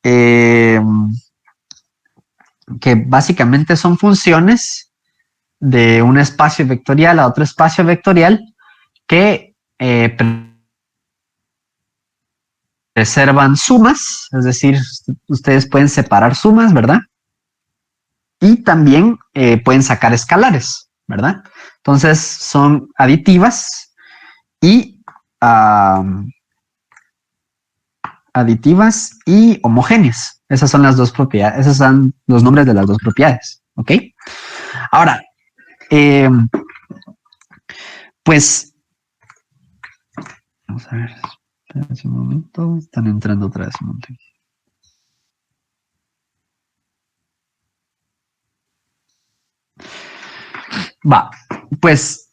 eh, que básicamente son funciones de un espacio vectorial a otro espacio vectorial que preservan sumas, es decir, ustedes pueden separar sumas, ¿verdad? Y también pueden sacar escalares, ¿verdad? Entonces son aditivas y homogéneas. Esas son las dos propiedades, esos son los nombres de las dos propiedades, ¿ok? Ahora, pues, vamos a ver, espérense un momento, están entrando otra vez un momento. Va, pues,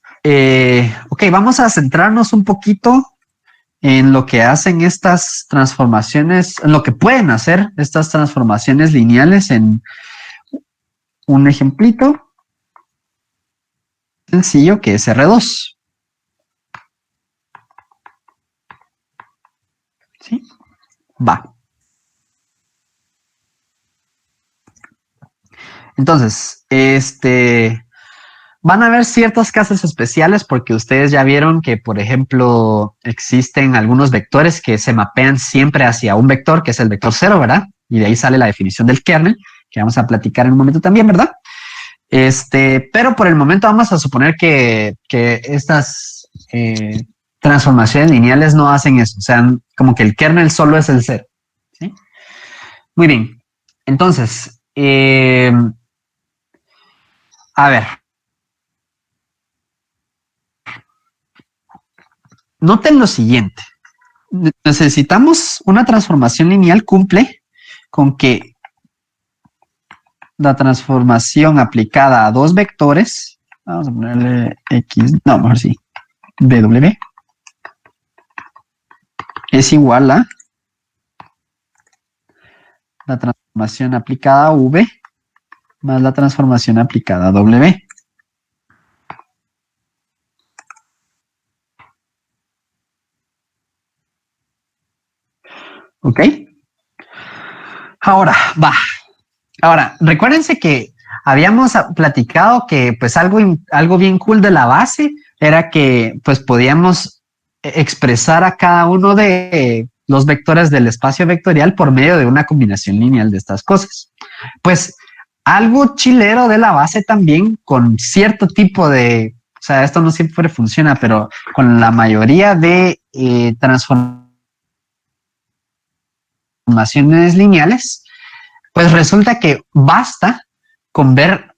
ok, vamos a centrarnos un poquito en lo que hacen estas transformaciones, en lo que pueden hacer estas transformaciones lineales en un ejemplito sencillo que es R2. ¿Sí? Va. Entonces, van a haber ciertos casos especiales porque ustedes ya vieron que, por ejemplo, existen algunos vectores que se mapean siempre hacia un vector, que es el vector 0, ¿verdad? Y de ahí sale la definición del kernel, que vamos a platicar en un momento también, ¿verdad? Pero por el momento vamos a suponer que estas transformaciones lineales no hacen eso, o sea, como que el kernel solo es el 0, ¿sí? Muy bien, entonces, a ver, noten lo siguiente. Necesitamos una transformación lineal cumple con que la transformación aplicada a dos vectores, vamos a ponerle X, no, mejor sí, W, es igual a la transformación aplicada a V más la transformación aplicada a W. ¿Ok? Ahora, va. Ahora, recuérdense que habíamos platicado que pues algo bien cool de la base era que pues podíamos expresar a cada uno de los vectores del espacio vectorial por medio de una combinación lineal de estas cosas. Pues algo chilero de la base también con cierto tipo de, o sea, esto no siempre funciona, pero con la mayoría de transformaciones lineales, pues resulta que basta con ver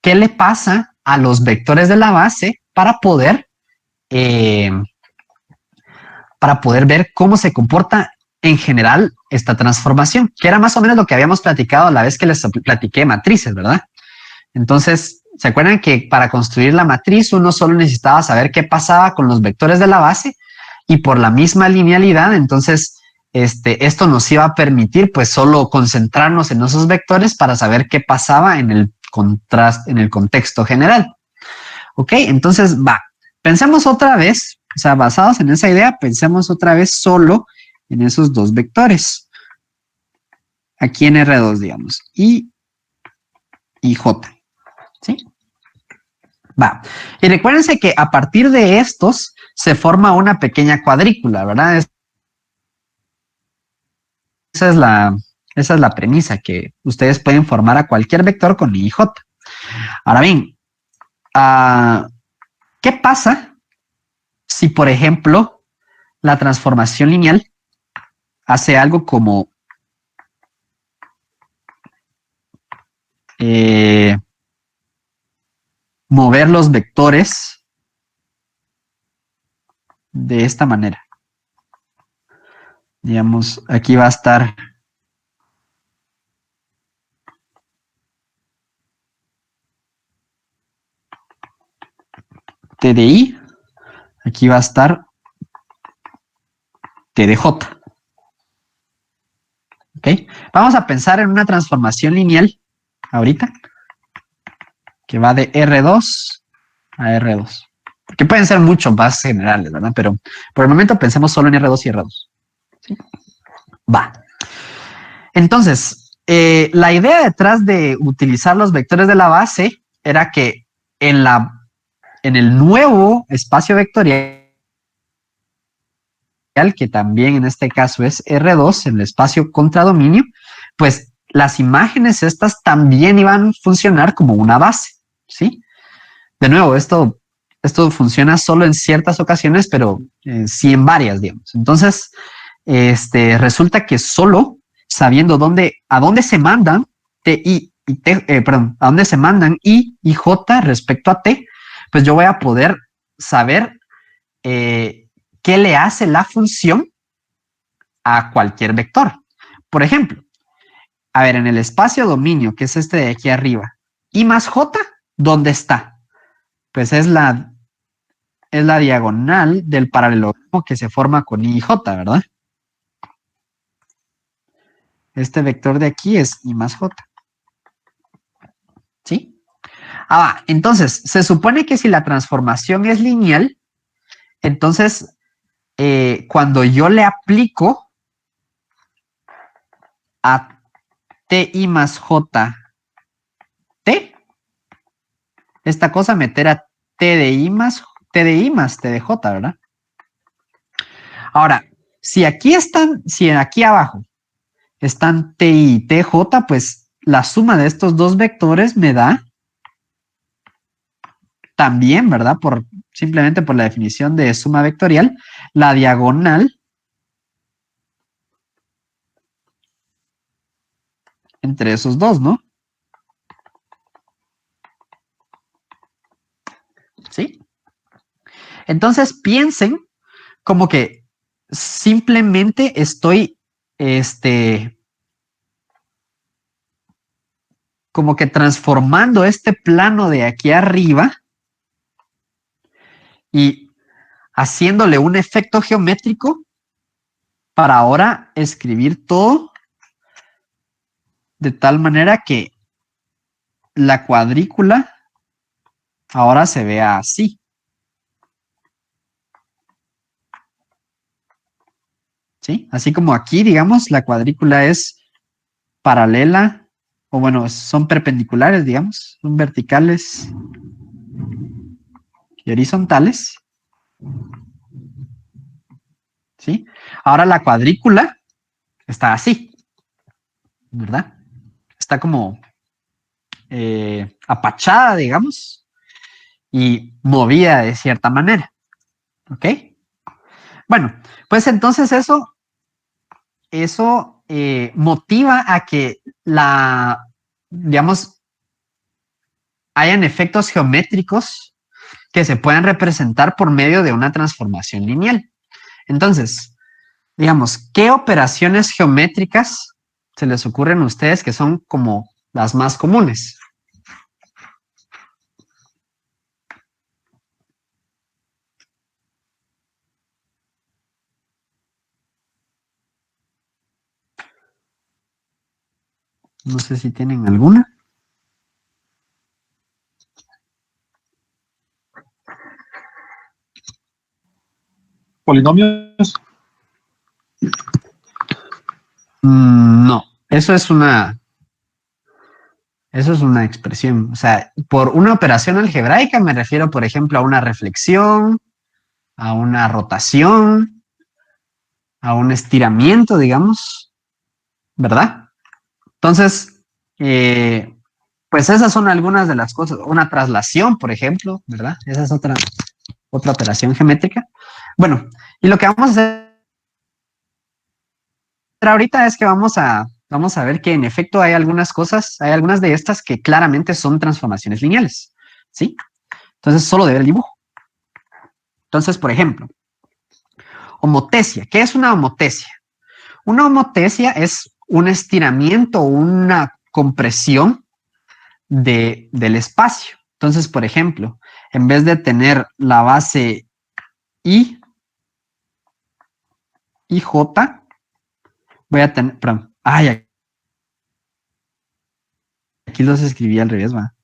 qué le pasa a los vectores de la base eh, para poder ver cómo se comporta en general esta transformación, que era más o menos lo que habíamos platicado la vez que les platiqué matrices, ¿verdad? Entonces, ¿se acuerdan que para construir la matriz uno solo necesitaba saber qué pasaba con los vectores de la base? Y por la misma linealidad, entonces, esto nos iba a permitir pues solo concentrarnos en esos vectores para saber qué pasaba en el contraste, en el contexto general. Ok, entonces va, pensemos otra vez, o sea, basados en esa idea, pensemos otra vez solo en esos dos vectores. Aquí en R2, digamos, y J. ¿Sí? Va. Y recuérdense que a partir de estos se forma una pequeña cuadrícula, ¿verdad? Esa es esa es la premisa, que ustedes pueden formar a cualquier vector con I y J. Ahora bien, ¿qué pasa si, por ejemplo, la transformación lineal hace algo como mover los vectores de esta manera? Digamos, aquí va a estar T de I, aquí va a estar T de J. ¿Ok? Vamos a pensar en una transformación lineal ahorita que va de R2 a R2. Que pueden ser mucho más generales, ¿verdad? Pero por el momento pensemos solo en R2 y R2. ¿Sí? Va. Entonces, la idea detrás de utilizar los vectores de la base era que en el nuevo espacio vectorial, que también en este caso es R2, en el espacio contradominio, pues las imágenes estas también iban a funcionar como una base, ¿sí? De nuevo, esto funciona solo en ciertas ocasiones, pero sí en varias, digamos. Entonces, resulta que solo sabiendo a dónde se mandan T y T, perdón, a dónde se mandan I y J respecto a T, pues yo voy a poder saber qué le hace la función a cualquier vector. Por ejemplo, a ver, en el espacio dominio, que es este de aquí arriba, I más J, ¿dónde está? Pues es la diagonal del paralelogramo que se forma con I y J, ¿verdad? Este vector de aquí es I más J. ¿Sí? Entonces, se supone que si la transformación es lineal, entonces, cuando yo le aplico a TI más JT, esta cosa meter a TDI más TDI más TDJ, ¿verdad? Ahora, si aquí abajo están TI y TJ, pues la suma de estos dos vectores me da también, ¿verdad? Simplemente por la definición de suma vectorial, la diagonal entre esos dos, ¿no? ¿Sí? Entonces piensen como que simplemente estoy, como que transformando este plano de aquí arriba y haciéndole un efecto geométrico para ahora escribir todo de tal manera que la cuadrícula ahora se vea así. ¿Sí? Así como aquí, digamos, la cuadrícula es paralela, o bueno, son perpendiculares, digamos, son verticales y horizontales. ¿Sí? Ahora la cuadrícula está así, ¿verdad? Está como apachada, digamos, y movida de cierta manera. ¿Ok? Bueno, pues entonces eso motiva a que digamos, hayan efectos geométricos que se puedan representar por medio de una transformación lineal. Entonces, digamos, ¿qué operaciones geométricas se les ocurren a ustedes que son como las más comunes? No sé si tienen alguna. Polinomios. No, eso es una expresión. O sea, por una operación algebraica me refiero, por ejemplo, a una reflexión, a una rotación, a un estiramiento, digamos, ¿verdad? Entonces, pues esas son algunas de las cosas. Una traslación, por ejemplo, ¿verdad? Esa es otra operación geométrica. Bueno, y lo que vamos a hacer ahorita es que vamos a ver que en efecto hay algunas de estas que claramente son transformaciones lineales, ¿sí? Entonces, solo de ver el dibujo. Entonces, por ejemplo, homotesia. ¿Qué es una homotesia? Una homotesia es un estiramiento o una compresión del espacio. Entonces, por ejemplo, en vez de tener la base I y J, voy a tener, perdón, aquí los escribí al revés, va.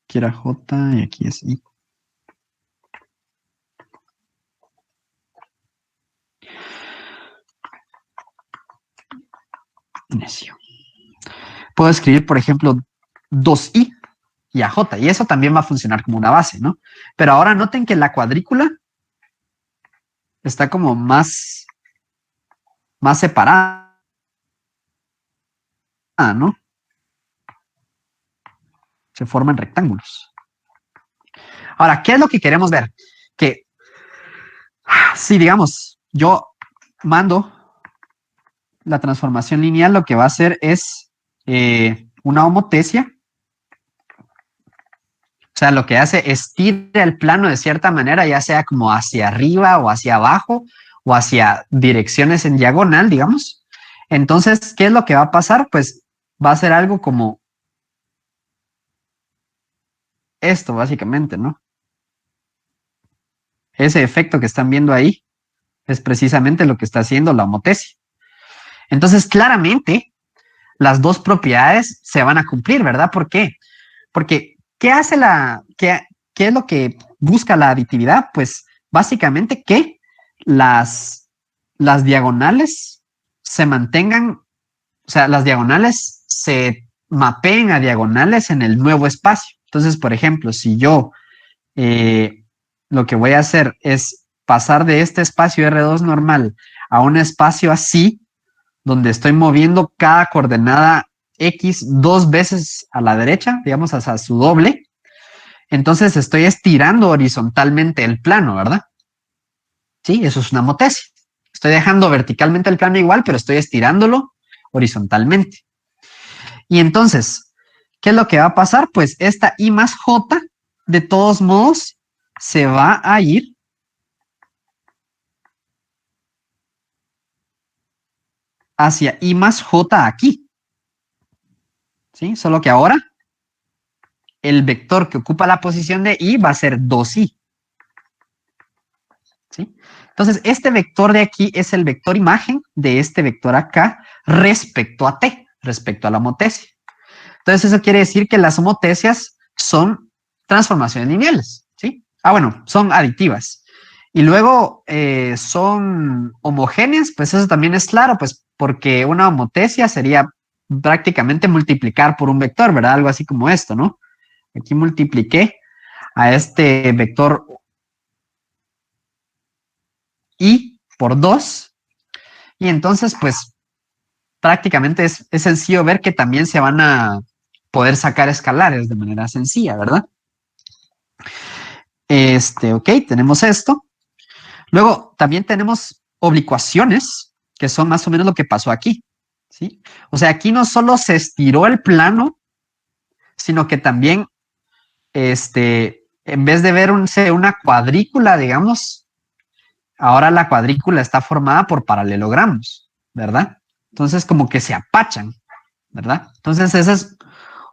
Aquí era J y aquí es I. necio. Puedo escribir, por ejemplo, 2i y AJ, y eso también va a funcionar como una base, ¿no? Pero ahora noten que la cuadrícula está como más separada, ¿no? Se forman rectángulos. Ahora, ¿qué es lo que queremos ver? Que si, digamos, yo mando la transformación lineal, lo que va a hacer es una homotecia. O sea, lo que hace es tira el plano de cierta manera, ya sea como hacia arriba o hacia abajo o hacia direcciones en diagonal, digamos. Entonces, ¿qué es lo que va a pasar? Pues va a ser algo como esto, básicamente, ¿no? Ese efecto que están viendo ahí es precisamente lo que está haciendo la homotecia. Entonces, claramente, las dos propiedades se van a cumplir, ¿verdad? ¿Por qué? Porque, ¿qué es lo que busca la aditividad? Pues, básicamente que las diagonales se mantengan, o sea, las diagonales se mapeen a diagonales en el nuevo espacio. Entonces, por ejemplo, si yo lo que voy a hacer es pasar de este espacio R2 normal a un espacio así, donde estoy moviendo cada coordenada X 2 veces a la derecha, digamos hasta su doble, entonces estoy estirando horizontalmente el plano, ¿verdad? Sí, eso es una homotecia. Estoy dejando verticalmente el plano igual, pero estoy estirándolo horizontalmente. Y entonces, ¿qué es lo que va a pasar? Pues esta I más J, de todos modos, se va a ir hacia I más J aquí. ¿Sí? Solo que ahora el vector que ocupa la posición de I va a ser 2i. ¿Sí? Entonces, este vector de aquí es el vector imagen de este vector acá respecto a t, respecto a la homotecia. Entonces, eso quiere decir que las homotecias son transformaciones lineales, ¿sí? Bueno, son aditivas. Y luego son homogéneas, pues eso también es claro, pues porque una homotecia sería prácticamente multiplicar por un vector, ¿verdad? Algo así como esto, ¿no? Aquí multipliqué a este vector i por 2 y entonces pues prácticamente es sencillo ver que también se van a poder sacar escalares de manera sencilla, ¿verdad? Ok, tenemos esto. Luego también tenemos oblicuaciones, que son más o menos lo que pasó aquí, ¿sí? O sea, aquí no solo se estiró el plano, sino que también, en vez de ver una cuadrícula, digamos, ahora la cuadrícula está formada por paralelogramos, ¿verdad? Entonces como que se apachan, ¿verdad? Entonces ese es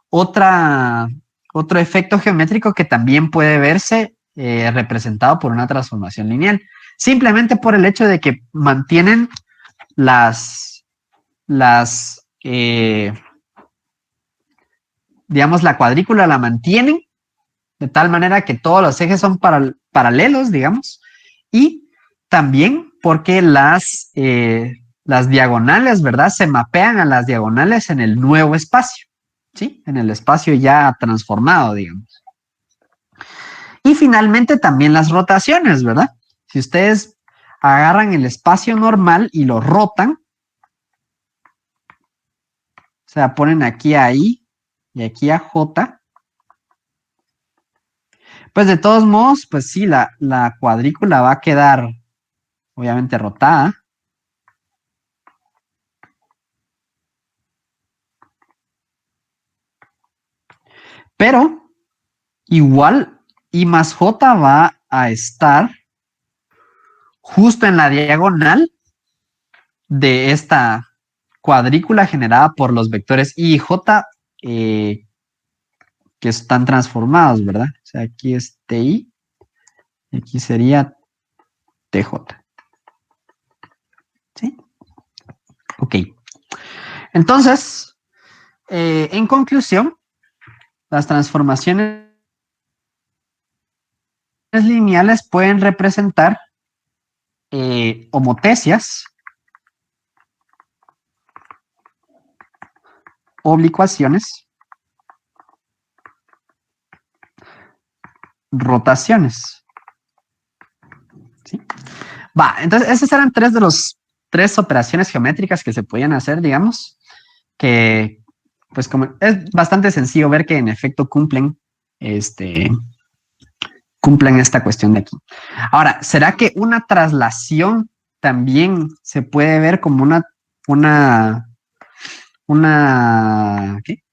otro efecto geométrico que también puede verse representado por una transformación lineal, simplemente por el hecho de que mantienen digamos, la cuadrícula la mantienen de tal manera que todos los ejes son paralelos, digamos, y también porque las diagonales, ¿verdad? Se mapean a las diagonales en el nuevo espacio, ¿sí? En el espacio ya transformado, digamos. Y finalmente también las rotaciones, ¿verdad? Si ustedes agarran el espacio normal y lo rotan, o sea, ponen aquí a I y aquí a J, pues de todos modos, pues sí, la cuadrícula va a quedar obviamente rotada. Pero igual I más J va a estar justo en la diagonal de esta cuadrícula generada por los vectores I y J que están transformados, ¿verdad? O sea, aquí es TI y aquí sería TJ. ¿Sí? Ok. Entonces, en conclusión, las transformaciones lineales pueden representar homotecias oblicuaciones, rotaciones. ¿Sí? Va, entonces esas eran tres operaciones geométricas que se podían hacer, digamos, que pues como es bastante sencillo ver que en efecto cumplen esta cuestión de aquí. Ahora, ¿será que una traslación también se puede ver como ¿qué?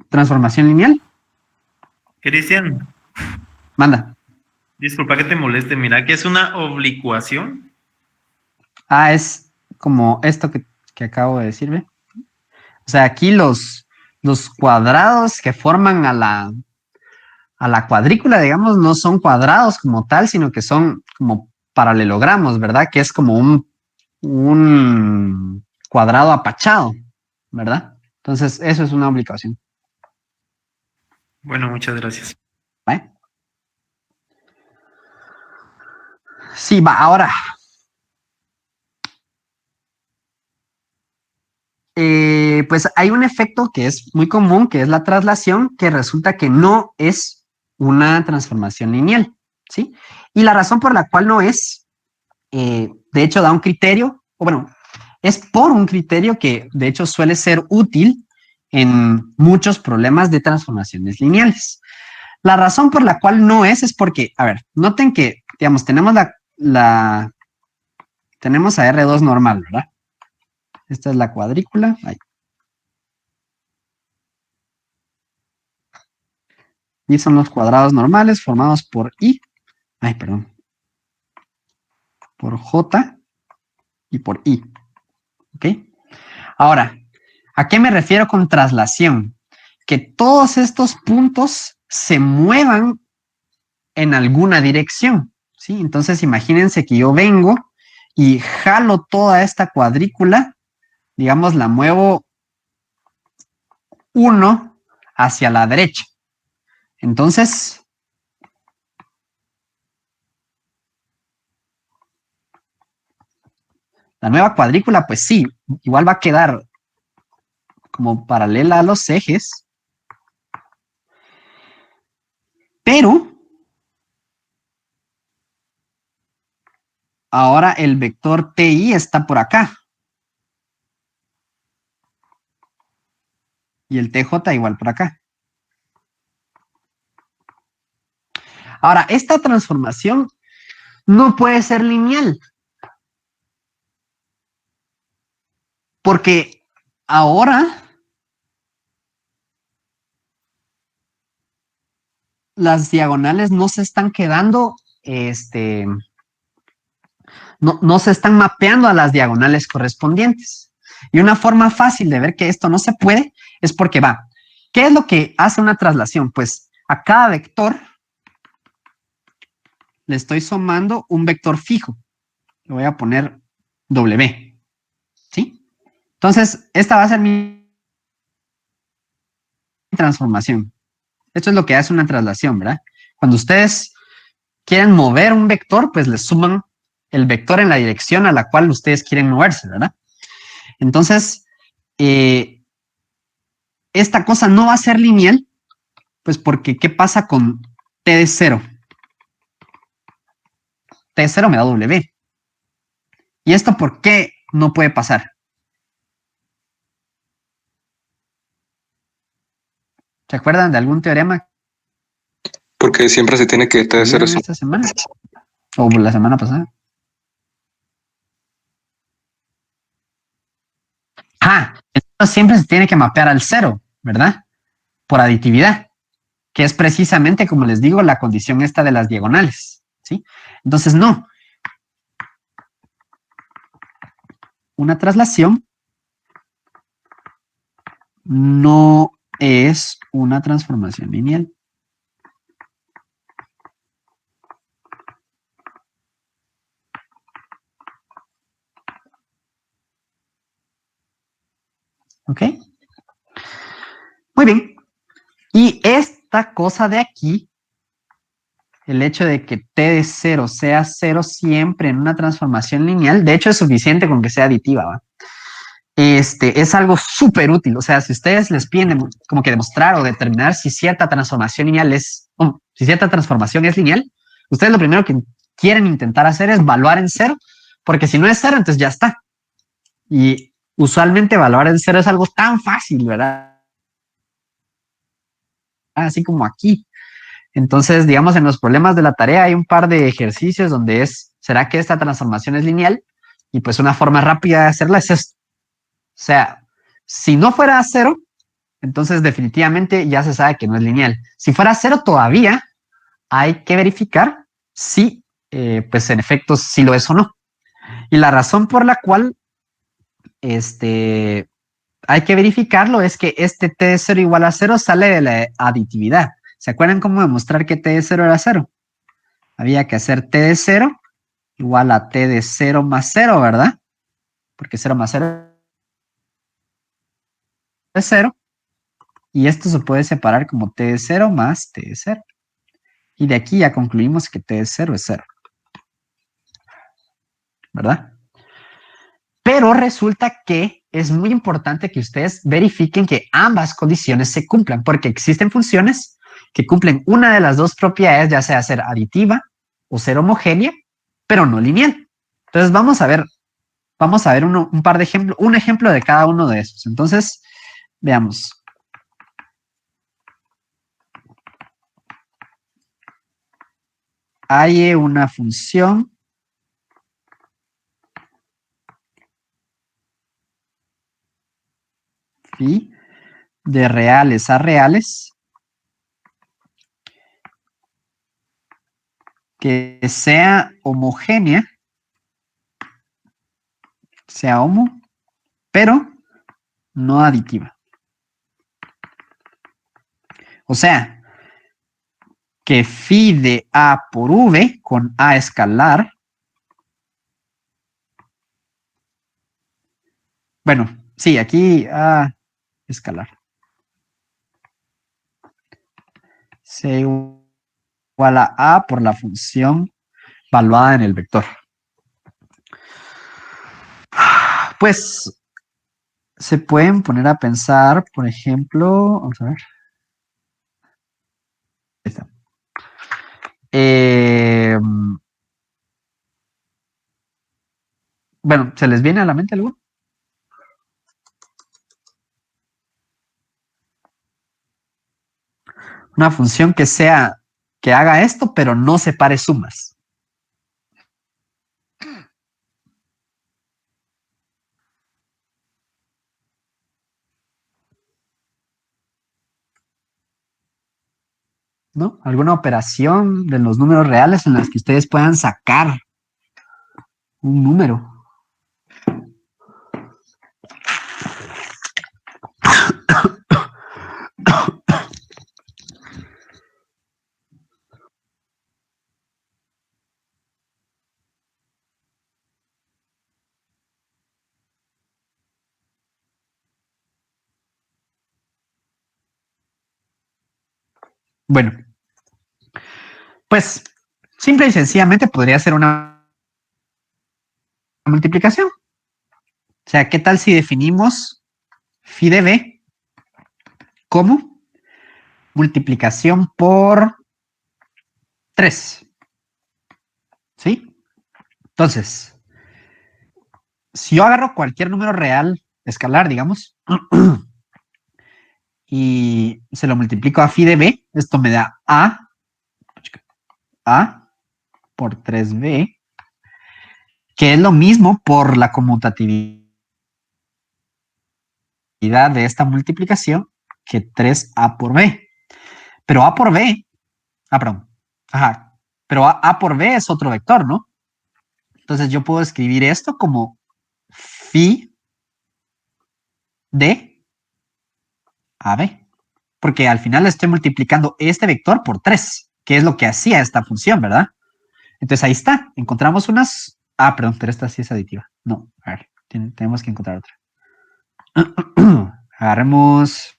Transformación lineal? Cristian, Manda. disculpa que te moleste, mira, que es una oblicuación. Es como esto que acabo de decir, ¿ve? O sea, aquí los cuadrados que forman a la cuadrícula, digamos, no son cuadrados como tal, sino que son como paralelogramos, ¿verdad? Que es como un cuadrado apachado, ¿verdad? Entonces, eso es una oblicuación. Bueno, muchas gracias. ¿Vale? Sí, va, ahora. Pues hay un efecto que es muy común, que es la traslación, que resulta que no es una transformación lineal, ¿sí? Y la razón por la cual no es, de hecho, da un criterio, o bueno, es por un criterio que de hecho suele ser útil en muchos problemas de transformaciones lineales. La razón por la cual no es porque, a ver, noten que, digamos, tenemos tenemos a R2 normal, ¿verdad? Esta es la cuadrícula. Ahí. Y son los cuadrados normales formados por I. Ay, perdón. Por J y por I. ¿Ok? Ahora, ¿a qué me refiero con traslación? Que todos estos puntos se muevan en alguna dirección, ¿sí? Entonces, imagínense que yo vengo y jalo toda esta cuadrícula, digamos, la muevo 1 hacia la derecha. Entonces, la nueva cuadrícula, pues sí, igual va a quedar como paralela a los ejes, pero ahora el vector TI está por acá. Y el TJ igual por acá. Ahora, esta transformación no puede ser lineal. Porque ahora las diagonales no se están quedando, no se están mapeando a las diagonales correspondientes. Y una forma fácil de ver que esto no se puede es porque va. ¿Qué es lo que hace una traslación? Pues a cada vector le estoy sumando un vector fijo. Le voy a poner W. ¿Sí? Entonces, esta va a ser mi transformación. Esto es lo que hace una traslación, ¿verdad? Cuando ustedes quieren mover un vector, pues le suman el vector en la dirección a la cual ustedes quieren moverse, ¿verdad? Entonces, esta cosa no va a ser lineal, pues porque ¿qué pasa con T de 0? T de 0 me da W. ¿Y esto por qué no puede pasar? ¿Se acuerdan de algún teorema Porque siempre se tiene que que hacer vieron eso. esta semana? O la semana pasada. Esto siempre se tiene que mapear al 0, ¿verdad? Por aditividad, que es precisamente, como les digo, la condición esta de las diagonales, ¿sí? Entonces, no. Una traslación no es una transformación lineal. ¿Ok? Muy bien. Y esta cosa de aquí, el hecho de que T de 0 sea 0 siempre en una transformación lineal, de hecho es suficiente con que sea aditiva, ¿va? es algo súper útil. O sea, si ustedes les piden como que demostrar o determinar si cierta transformación lineal si cierta transformación es lineal, ustedes lo primero que quieren intentar hacer es evaluar en cero, porque si no es cero, entonces ya está. Y usualmente evaluar en cero es algo tan fácil, ¿verdad? Así como aquí. Entonces, digamos, en los problemas de la tarea hay un par de ejercicios donde ¿será que esta transformación es lineal? Y pues una forma rápida de hacerla es esto. O sea, si no fuera cero, entonces definitivamente ya se sabe que no es lineal. Si fuera cero todavía, hay que verificar si, pues en efecto, si lo es o no. Y la razón por la cual hay que verificarlo es que este t de 0 igual a 0 sale de la aditividad. ¿Se acuerdan cómo demostrar que t de 0 era 0? Había que hacer t de 0 igual a t de 0 más 0, ¿verdad? Porque 0 más 0 es 0. Y esto se puede separar como t de 0 más t de 0. Y de aquí ya concluimos que t de 0 es 0. ¿Verdad? Pero resulta que es muy importante que ustedes verifiquen que ambas condiciones se cumplan, porque existen funciones que cumplen una de las dos propiedades, ya sea ser aditiva o ser homogénea, pero no lineal. Entonces vamos a ver un par de ejemplos, un ejemplo de cada uno de esos. Entonces, veamos. Hay una función phi de reales a reales que sea homogénea, sea homo, pero no aditiva. O sea, que phi de A por V con A escalar. Bueno, sí, aquí A escalar. Se igual a A por la función valuada en el vector. Pues se pueden poner a pensar, por ejemplo, vamos a ver. Ahí está. Bueno, ¿se les viene a la mente algo? Una función que haga esto, pero no separe sumas. ¿No? Alguna operación de los números reales en las que ustedes puedan sacar un número. Bueno, pues simple y sencillamente podría ser una multiplicación. O sea, ¿qué tal si definimos phi de b como multiplicación por 3? ¿Sí? Entonces, si yo agarro cualquier número real escalar, digamos, y se lo multiplico a phi de b, esto me da a por 3b, que es lo mismo por la conmutatividad de esta multiplicación que 3a por b. Pero a por b, perdón, ajá, pero a por b es otro vector, ¿no? Entonces yo puedo escribir esto como phi de AB, porque al final estoy multiplicando este vector por 3, que es lo que hacía esta función, ¿verdad? Entonces ahí está, encontramos unas... perdón, pero esta sí es aditiva. No, a ver, tenemos que encontrar otra. Agarremos...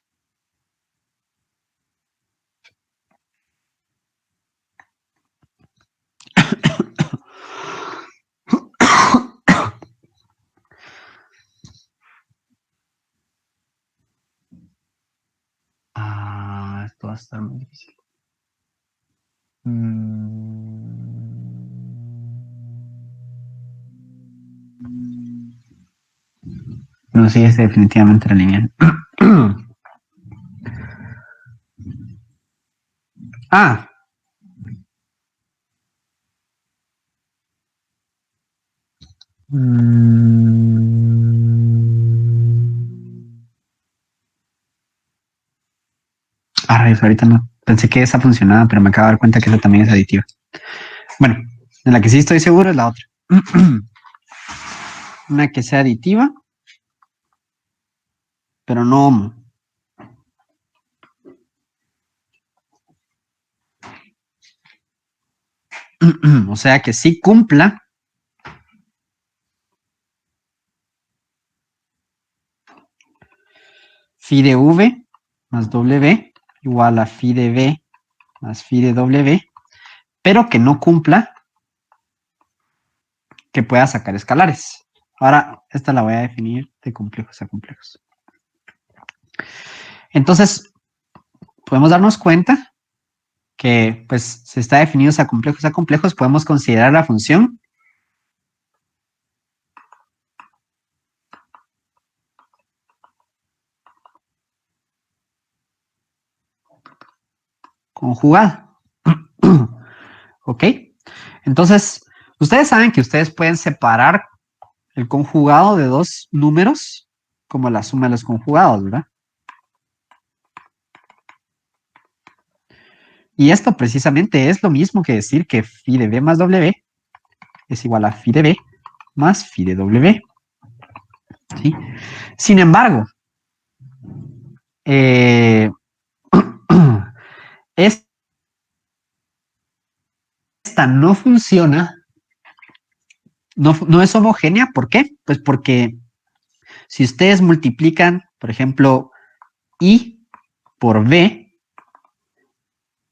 No, sí, es definitivamente la lineal. Ah. Rayos, ahorita no. Pensé que esa funcionaba, pero me acabo de dar cuenta que esa también es aditiva. Bueno, de la que sí estoy seguro es la otra. Una que sea aditiva, pero no homo. O sea que sí cumpla phi de v más w igual a phi de v más phi de w, pero que no cumpla que pueda sacar escalares. Ahora, esta la voy a definir de complejos a complejos. Entonces, podemos darnos cuenta que, pues, si está definido a complejos, podemos considerar la función conjugada. ¿Ok? Entonces, ustedes saben que ustedes pueden separar el conjugado de dos números como la suma de los conjugados, ¿verdad? Y esto precisamente es lo mismo que decir que phi de b más w es igual a phi de b más phi de w. ¿Sí? Sin embargo, esta no funciona, no es homogénea. ¿Por qué? Pues porque si ustedes multiplican, por ejemplo, i por b,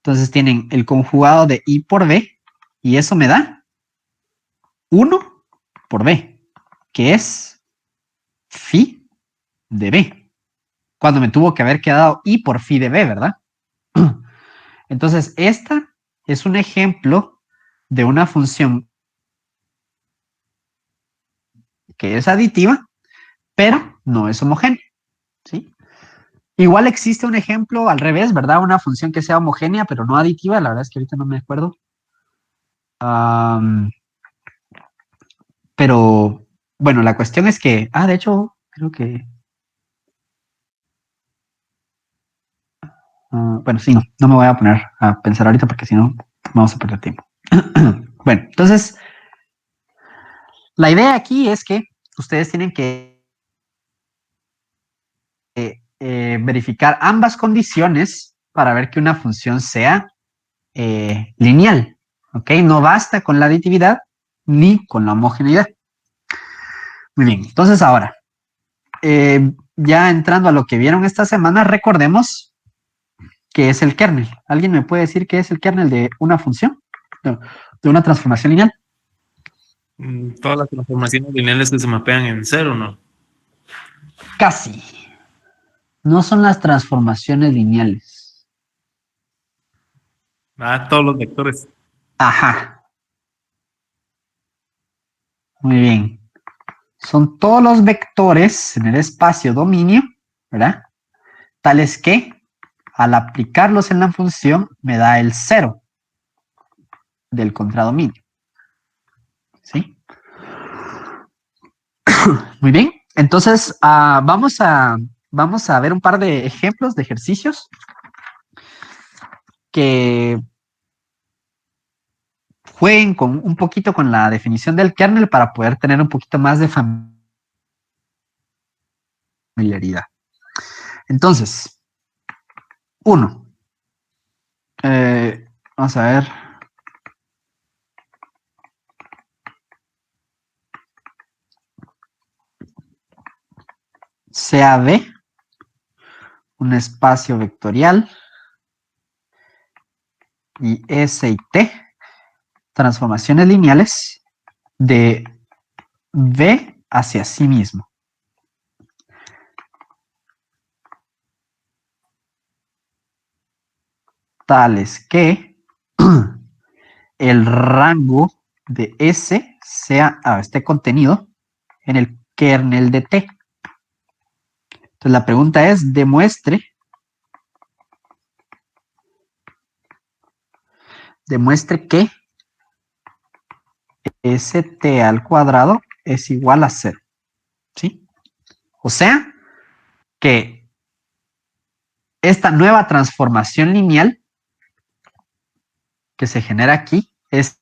entonces tienen el conjugado de i por b, y eso me da 1 por b, que es phi de b, cuando me tuvo que haber quedado i por phi de b, ¿verdad? Entonces, esta es un ejemplo de una función que es aditiva, pero no es homogénea, ¿sí? Igual existe un ejemplo al revés, ¿verdad? Una función que sea homogénea, pero no aditiva. La verdad es que ahorita no me acuerdo. Pero, bueno, la cuestión es que... de hecho, creo que... bueno, sí, no me voy a poner a pensar ahorita porque si no, vamos a perder tiempo. Bueno, entonces, la idea aquí es que ustedes tienen que verificar ambas condiciones para ver que una función sea lineal, ¿ok? No basta con la aditividad ni con la homogeneidad. Muy bien, entonces ahora, ya entrando a lo que vieron esta semana, recordemos qué es el kernel. ¿Alguien me puede decir qué es el kernel de una función? No, de una transformación lineal. Todas las transformaciones lineales que se mapean en cero, ¿no? Casi. No son las transformaciones lineales. Todos los vectores. Ajá. Muy bien. Son todos los vectores en el espacio dominio, ¿verdad? Tales que al aplicarlos en la función me da el cero del contradominio. ¿Sí? Muy bien. Entonces, vamos a ver un par de ejemplos de ejercicios que jueguen un poquito con la definición del kernel para poder tener un poquito más de familiaridad. Entonces, uno. Vamos a ver. Sea B un espacio vectorial y S y T transformaciones lineales de V hacia sí mismo. Tales que el rango de S esté contenido en el kernel de T. Entonces la pregunta es, demuestre que st al cuadrado es igual a 0. ¿Sí? O sea, que esta nueva transformación lineal que se genera aquí es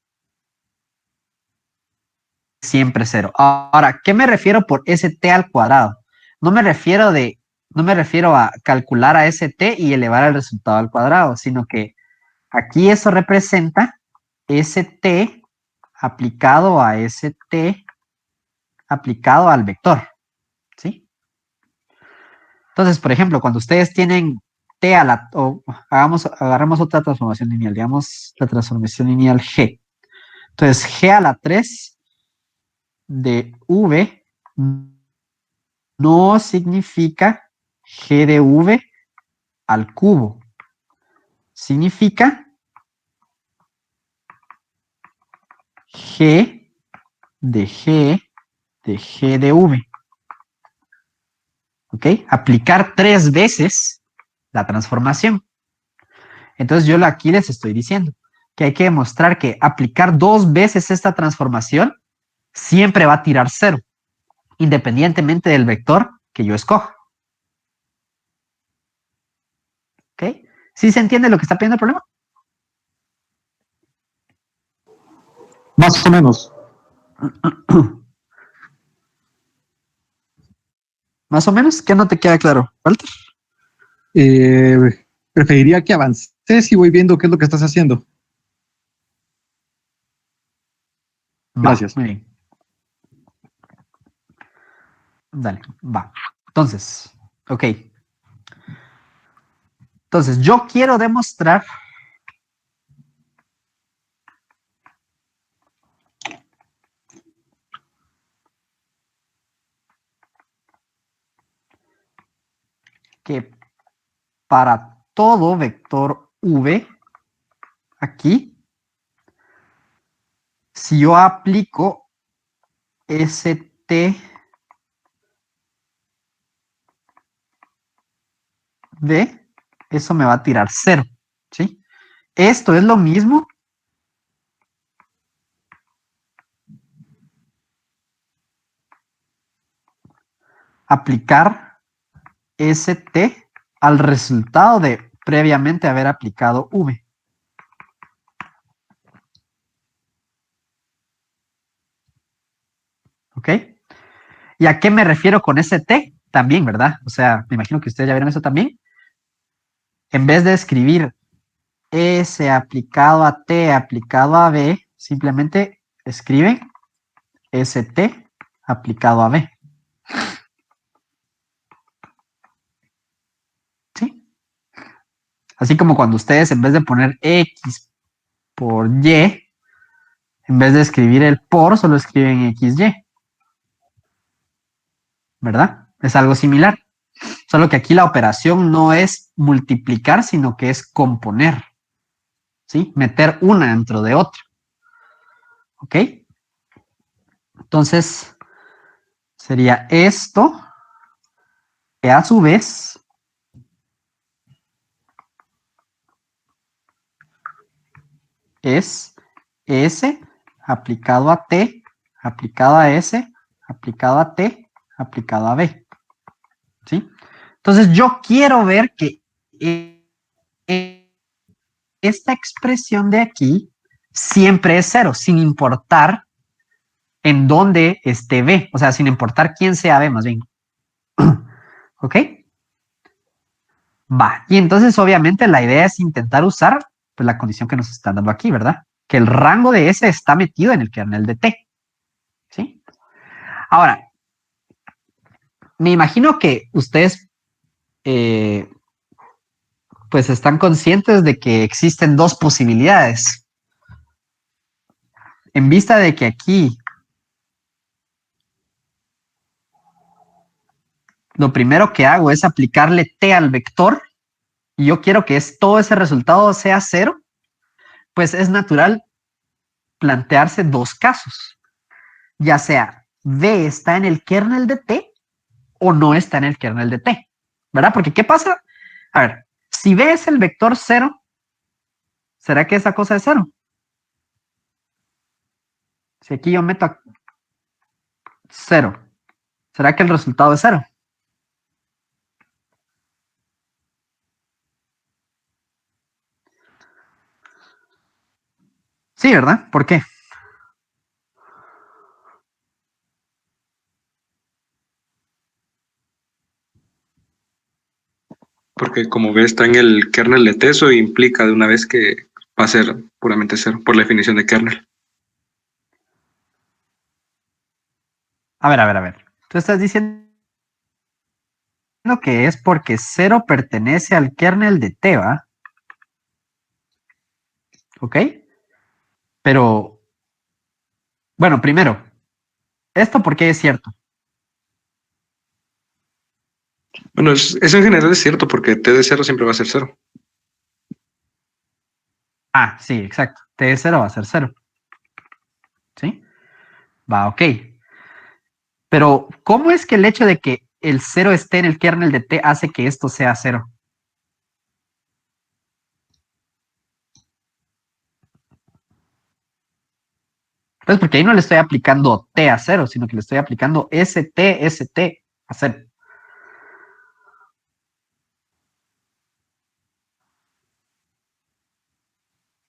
siempre 0. Ahora, ¿qué me refiero por st al cuadrado? No me refiero a calcular a st y elevar el resultado al cuadrado, sino que aquí eso representa st aplicado a st aplicado al vector, ¿sí? Entonces, por ejemplo, cuando ustedes tienen t a la, o agarramos otra transformación lineal, digamos la transformación lineal g. Entonces, g a la 3 de v no significa g de v al cubo. Significa g de g de g de v. ¿Ok? Aplicar 3 veces la transformación. Entonces yo aquí les estoy diciendo que hay que demostrar que aplicar 2 veces esta transformación siempre va a tirar 0, independientemente del vector que yo escoja. ¿Ok? ¿Sí se entiende lo que está pidiendo el problema? Más o menos. Más o menos, ¿qué no te queda claro, Walter? Preferiría que avances y voy viendo qué es lo que estás haciendo. Gracias. Muy bien. Dale, va. Entonces, ok. Entonces, yo quiero demostrar que para todo vector v, aquí, si yo aplico st de, eso me va a tirar 0, ¿sí? Esto es lo mismo aplicar st al resultado de previamente haber aplicado v. ¿Ok? ¿Y a qué me refiero con st? También, ¿verdad? O sea, me imagino que ustedes ya vieron eso también. En vez de escribir S aplicado a T aplicado a B, simplemente escriben ST aplicado a B. ¿Sí? Así como cuando ustedes en vez de poner X por Y, en vez de escribir el por, solo escriben XY. ¿Verdad? Es algo similar. Solo que aquí la operación no es multiplicar, sino que es componer. ¿Sí? Meter una dentro de otra. ¿Ok? Entonces, sería esto, que a su vez es S aplicado a T, aplicado a S, aplicado a T, aplicado a B. ¿Sí? Entonces, yo quiero ver que esta expresión de aquí siempre es 0, sin importar en dónde esté B, o sea, sin importar quién sea B más bien. ¿Ok? Va, y entonces obviamente la idea es intentar usar pues, la condición que nos están dando aquí, ¿verdad? Que el rango de S está metido en el kernel de T. ¿Sí? Ahora, me imagino que ustedes pues están conscientes de que existen dos posibilidades. En vista de que aquí lo primero que hago es aplicarle T al vector y yo quiero que todo ese resultado sea 0, pues es natural plantearse dos casos. Ya sea V está en el kernel de T o no está en el kernel de T. ¿verdad? Porque ¿qué pasa? A ver, si B es el vector 0, ¿será que esa cosa es 0? Si aquí yo meto 0, ¿será que el resultado es 0? Sí, ¿verdad? ¿Por qué? Porque como B está en el kernel de T, eso implica de una vez que va a ser puramente cero, por la definición de kernel. A ver. Tú estás diciendo que es porque 0 pertenece al kernel de T, ¿va? ¿Ok? Pero, bueno, primero, ¿esto por qué es cierto? Bueno, eso en general es cierto, porque T de cero siempre va a ser cero. Ah, sí, exacto. T de 0 va a ser 0. ¿Sí? Va, ok. Pero, ¿cómo es que el hecho de que el 0 esté en el kernel de T hace que esto sea 0? Pues porque ahí no le estoy aplicando T a 0, sino que le estoy aplicando ST a 0.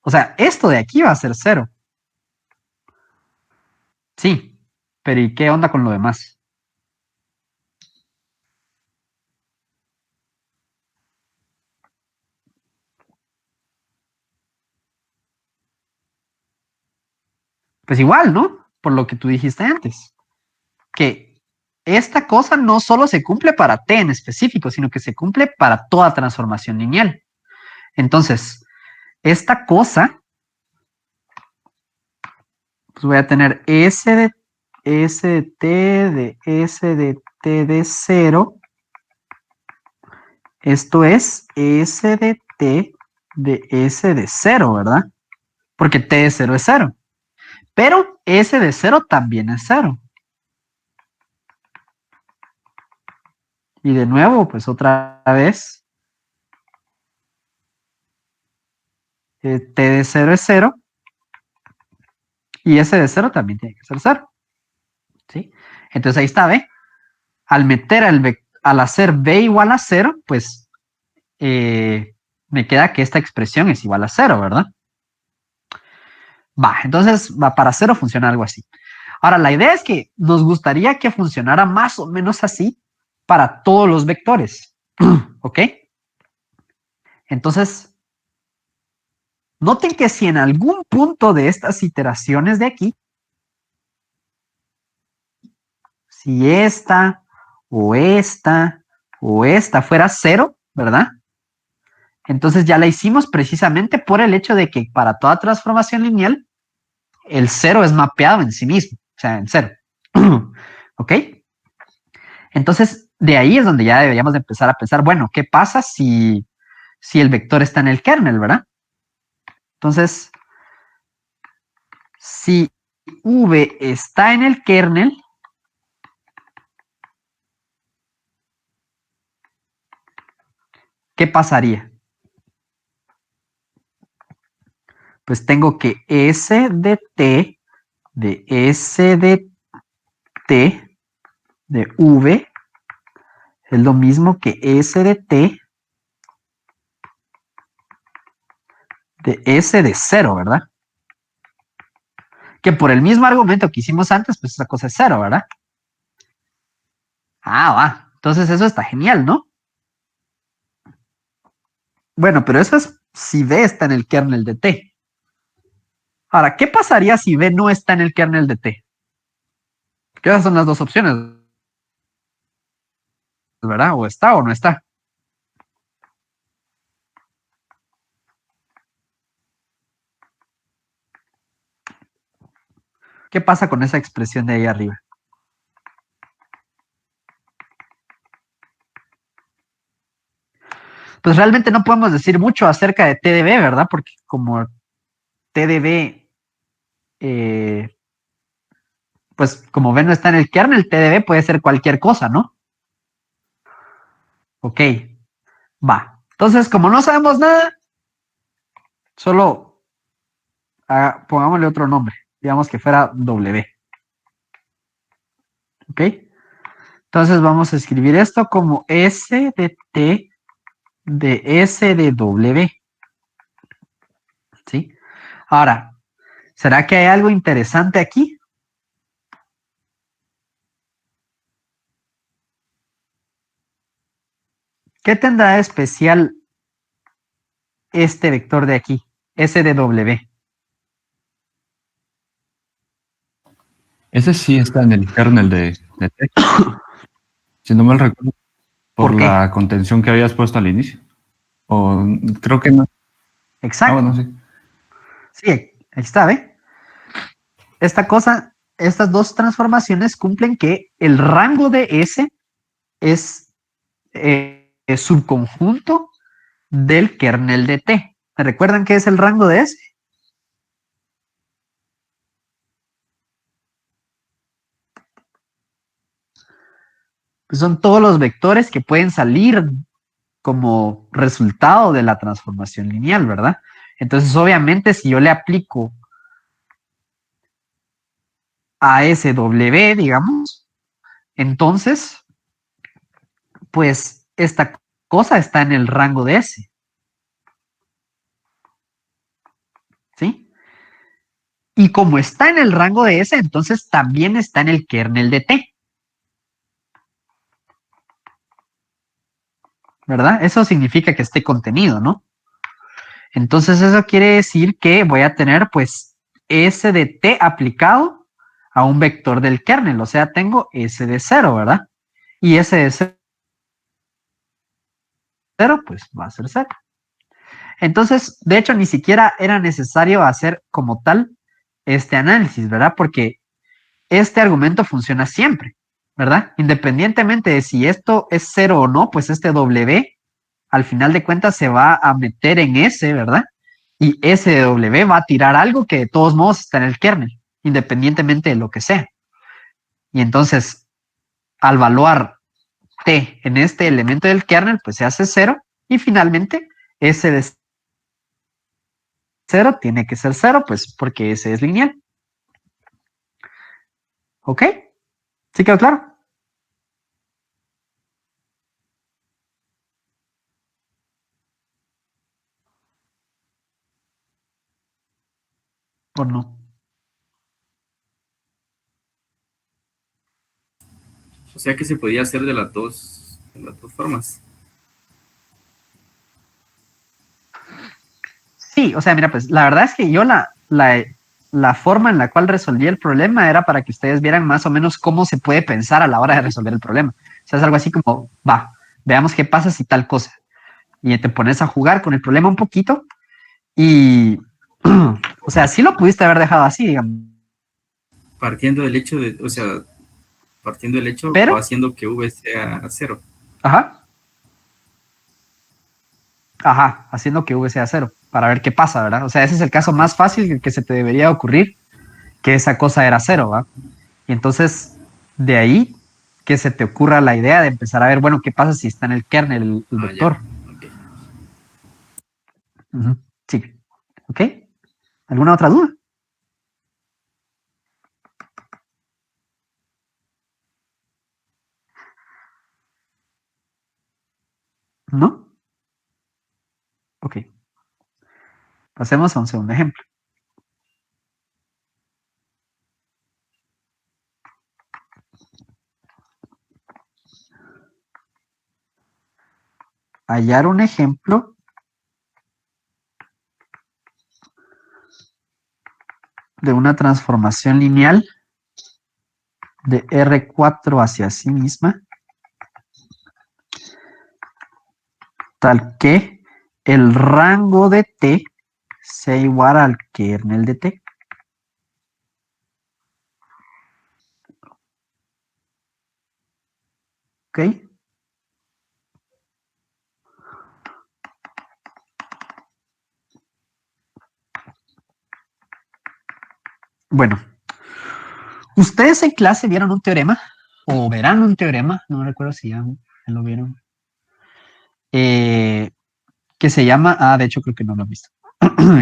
O sea, esto de aquí va a ser 0. Sí, pero ¿y qué onda con lo demás? Pues igual, ¿no? Por lo que tú dijiste antes. Que esta cosa no solo se cumple para T en específico, sino que se cumple para toda transformación lineal. Entonces, esta cosa, pues voy a tener S de T de S de T de 0. Esto es S de T de S de 0, ¿verdad? Porque T de 0 es 0. Pero S de 0 también es 0. Y de nuevo, pues otra vez, T de 0 es 0. Y S de 0 también tiene que ser 0. ¿Sí? Entonces ahí está, ¿ve? Al hacer B igual a 0, pues me queda que esta expresión es igual a 0, ¿verdad? Va, entonces para 0 funciona algo así. Ahora, la idea es que nos gustaría que funcionara más o menos así para todos los vectores. ¿Ok? Entonces, noten que si en algún punto de estas iteraciones de aquí, si esta fuera 0, ¿verdad? Entonces ya la hicimos precisamente por el hecho de que para toda transformación lineal, el 0 es mapeado en sí mismo, o sea, en 0. ¿Ok? Entonces, de ahí es donde ya deberíamos de empezar a pensar, bueno, ¿qué pasa si el vector está en el kernel, ¿verdad? Entonces, si V está en el kernel, ¿qué pasaría? Pues tengo que S de T de S de T de V es lo mismo que S de T de S de 0, ¿verdad? Que por el mismo argumento que hicimos antes, pues esa cosa es 0, ¿verdad? Ah, va. Entonces eso está genial, ¿no? Bueno, pero eso es si B está en el kernel de T. Ahora, ¿qué pasaría si B no está en el kernel de T? Que esas son las dos opciones, ¿verdad? O está o no está. ¿Qué pasa con esa expresión de ahí arriba? Pues realmente no podemos decir mucho acerca de T de B, ¿verdad? Porque como T de B, pues como B no está en el kernel, T de B puede ser cualquier cosa, ¿no? Ok, va. Entonces, como no sabemos nada, solo pongámosle otro nombre. Digamos que fuera W. Ok. Entonces vamos a escribir esto como S de T de S de W. ¿Sí? Ahora, ¿será que hay algo interesante aquí? ¿Qué tendrá de especial este vector de aquí? S de W. Ese sí está en el kernel de T. Si no mal recuerdo, por ¿Por qué? la contención que habías puesto al inicio. O creo que no. Ah, Exacto. bueno, sí. Sí, ahí está, ¿ve? Esta cosa, estas dos transformaciones cumplen que el rango de S es subconjunto del kernel de T. ¿Me recuerdan qué es el rango de S? Pues son todos los vectores que pueden salir como resultado de la transformación lineal, ¿verdad? Entonces, obviamente, si yo le aplico a SW, digamos, entonces, pues esta cosa está en el rango de S, ¿sí? Y como está en el rango de S, entonces también está en el kernel de T, ¿verdad? Eso significa que esté contenido, ¿no? Entonces eso quiere decir que voy a tener pues S de T aplicado a un vector del kernel, o sea, tengo S de 0, ¿verdad? Y S de 0 pues va a ser 0. Entonces, de hecho, ni siquiera era necesario hacer como tal este análisis, ¿verdad? Porque este argumento funciona siempre, ¿verdad? Independientemente de si esto es 0 o no, pues este W al final de cuentas se va a meter en S, ¿verdad? Y S de W va a tirar algo que de todos modos está en el kernel, independientemente de lo que sea. Y entonces, al evaluar T en este elemento del kernel, pues se hace 0 y finalmente S de 0 tiene que ser 0, pues porque S es lineal. ¿Ok? ¿Sí quedó claro? ¿O no? O sea que se podía hacer de las dos formas. Sí, o sea, mira, pues la verdad es que yo la forma en la cual resolví el problema era para que ustedes vieran más o menos cómo se puede pensar a la hora de resolver el problema. O sea, es algo así como, va, veamos qué pasa si tal cosa. Y te pones a jugar con el problema un poquito y, o sea, sí lo pudiste haber dejado así, digamos, Partiendo del hecho de, o sea, partiendo del hecho o pero, haciendo que V sea 0. ajá, ajá, haciendo que V sea 0 para ver qué pasa, ¿verdad? O sea, ese es el caso más fácil que se te debería ocurrir, que esa cosa era 0, ¿va? Y entonces, de ahí que se te ocurra la idea de empezar a ver, bueno, ¿qué pasa si está en el kernel el Ya. vector? Okay. Uh -huh. Sí. ¿Ok? ¿Alguna otra duda? ¿No? Ok. Pasemos a un segundo ejemplo. Hallar un ejemplo de una transformación lineal de R4 hacia sí misma, tal que el rango de T sea igual al kernel de T. ¿Ok? Bueno, ustedes en clase vieron un teorema o verán un teorema, no recuerdo si ya lo vieron, que se llama, de hecho creo que no lo he visto,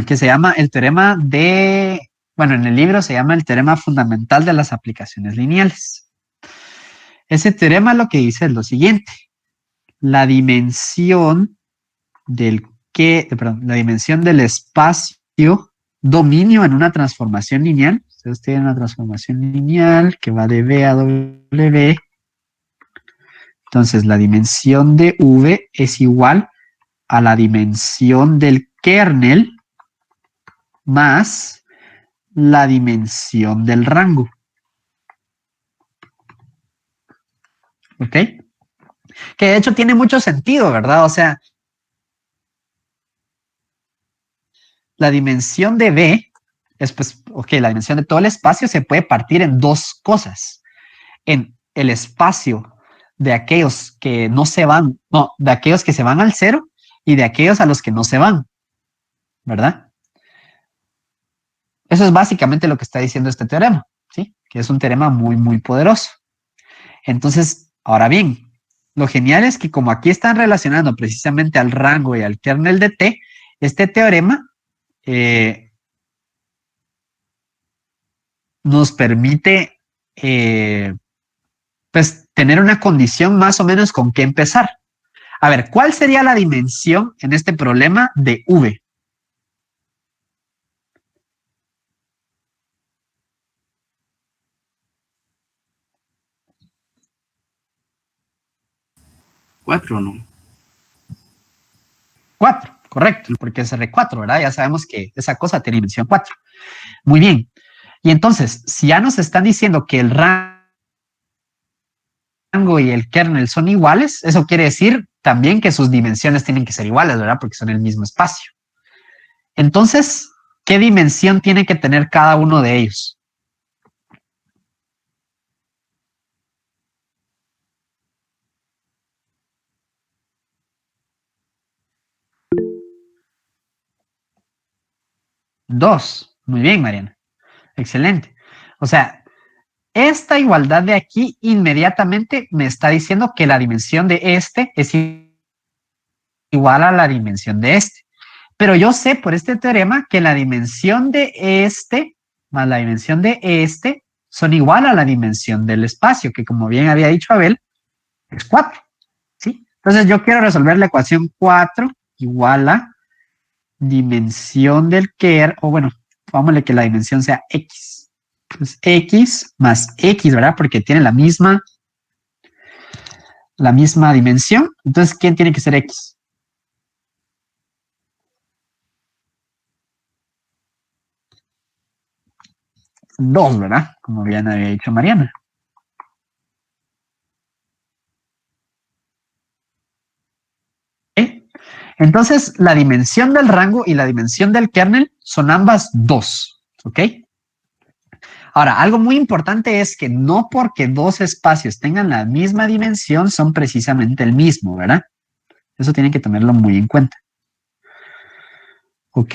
que se llama el teorema de, bueno, en el libro se llama el teorema fundamental de las aplicaciones lineales. Ese teorema lo que dice es lo siguiente: la dimensión la dimensión del espacio dominio en una transformación lineal. Ustedes tienen una transformación lineal que va de V a W. Entonces, la dimensión de V es igual a la dimensión del kernel más la dimensión del rango. ¿Ok? Que de hecho tiene mucho sentido, ¿verdad? O sea, la dimensión de V es, pues, ok, la dimensión de todo el espacio se puede partir en dos cosas. En el espacio de aquellos que no se van, no, de aquellos que se van al cero y de aquellos a los que no se van, ¿verdad? Eso es básicamente lo que está diciendo este teorema, ¿sí? Que es un teorema muy, muy poderoso. Entonces, ahora bien, lo genial es que como aquí están relacionando precisamente al rango y al kernel de T, este teorema nos permite pues tener una condición más o menos con qué empezar. A ver, ¿cuál sería la dimensión en este problema de V? ¿4 no? 4, correcto, porque es R4, ¿verdad? Ya sabemos que esa cosa tiene dimensión 4. Muy bien. Y entonces, si ya nos están diciendo que el rango y el kernel son iguales, eso quiere decir también que sus dimensiones tienen que ser iguales, ¿verdad? Porque son el mismo espacio. Entonces, ¿qué dimensión tiene que tener cada uno de ellos? Dos. Muy bien, Mariana. Excelente. O sea, esta igualdad de aquí inmediatamente me está diciendo que la dimensión de este es igual a la dimensión de este. Pero yo sé por este teorema que la dimensión de este más la dimensión de este son igual a la dimensión del espacio, que como bien había dicho Abel, es 4. ¿Sí? Entonces yo quiero resolver la ecuación 4 igual a dimensión del kernel, o bueno, vámonos que la dimensión sea x. Pues x más x, ¿verdad? Porque tiene la misma dimensión. Entonces, ¿quién tiene que ser x? Dos, ¿verdad? Como bien había dicho Mariana. ¿Okay? Entonces, la dimensión del rango y la dimensión del kernel son ambas 2, ¿ok? Ahora, algo muy importante es que no porque dos espacios tengan la misma dimensión son precisamente el mismo, ¿verdad? Eso tienen que tenerlo muy en cuenta. ¿Ok?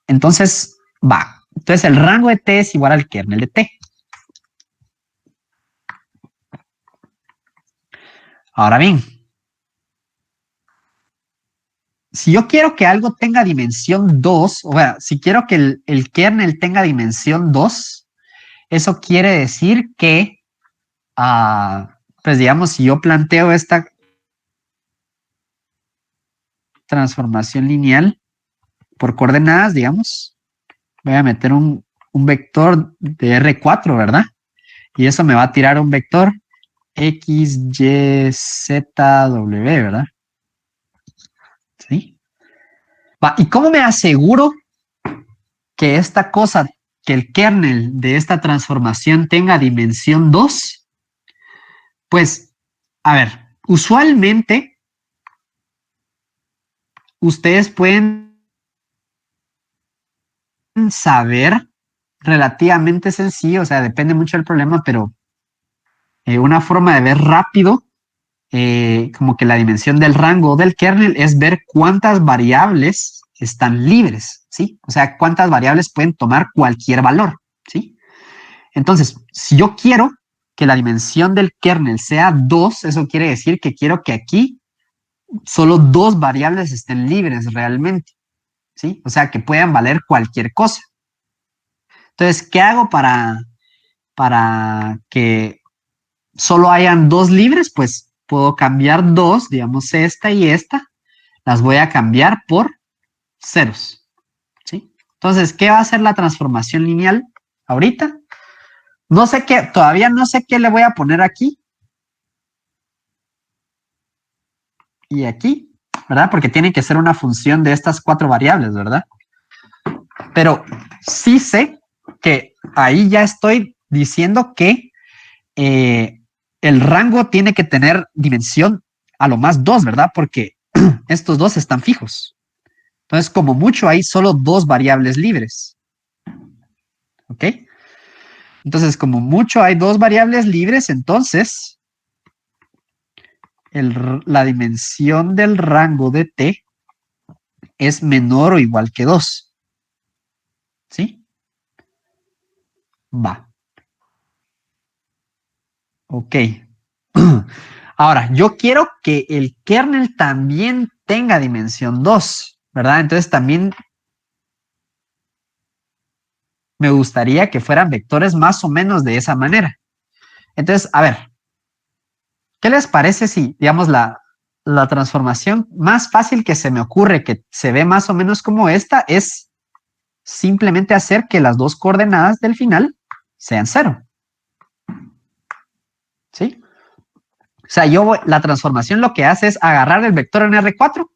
Entonces, va. Entonces, el rango de T es igual al kernel de T. Ahora bien, si yo quiero que algo tenga dimensión 2, o sea, si quiero que el kernel tenga dimensión 2, eso quiere decir que, pues digamos, si yo planteo esta transformación lineal por coordenadas, digamos, voy a meter un vector de R4, ¿verdad? Y eso me va a tirar un vector X, Y, Z, W, ¿verdad? ¿Sí? Va, ¿y cómo me aseguro que esta cosa, que el kernel de esta transformación tenga dimensión 2? Pues, a ver, usualmente ustedes pueden saber relativamente sencillo, o sea, depende mucho del problema, pero una forma de ver rápido como que la dimensión del rango del kernel es ver cuántas variables están libres, ¿sí? O sea, cuántas variables pueden tomar cualquier valor, ¿sí? Entonces, si yo quiero que la dimensión del kernel sea 2, eso quiere decir que quiero que aquí solo dos variables estén libres realmente, ¿sí? O sea, que puedan valer cualquier cosa. Entonces, ¿qué hago para que solo hayan dos libres? Pues puedo cambiar dos, digamos esta y esta, las voy a cambiar por ceros, ¿sí? Entonces, ¿qué va a ser la transformación lineal ahorita? No sé qué, todavía no sé qué le voy a poner aquí y aquí, ¿verdad? Porque tiene que ser una función de estas cuatro variables, ¿verdad? Pero sí sé que ahí ya estoy diciendo que el rango tiene que tener dimensión a lo más 2, ¿verdad? Porque estos dos están fijos. Entonces, como mucho, hay solo dos variables libres. ¿Ok? Entonces, como mucho, hay dos variables libres, entonces la dimensión del rango de t es menor o igual que 2. ¿Sí? Va. Ok. Ahora, yo quiero que el kernel también tenga dimensión 2, ¿verdad? Entonces también me gustaría que fueran vectores más o menos de esa manera. Entonces, a ver, ¿qué les parece si, digamos, la transformación más fácil que se me ocurre, que se ve más o menos como esta, es simplemente hacer que las dos coordenadas del final sean 0? ¿Sí? O sea, la transformación lo que hace es agarrar el vector en R4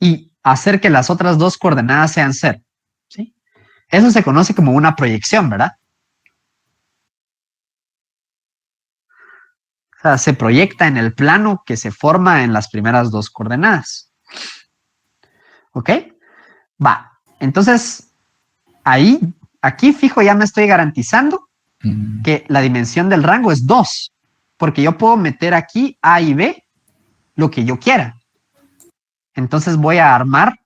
y hacer que las otras dos coordenadas sean 0. ¿Sí? Eso se conoce como una proyección, ¿verdad? O sea, se proyecta en el plano que se forma en las primeras dos coordenadas. ¿Ok? Va. Entonces, aquí fijo, ya me estoy garantizando que la dimensión del rango es 2, porque yo puedo meter aquí A y B lo que yo quiera. Entonces voy a armar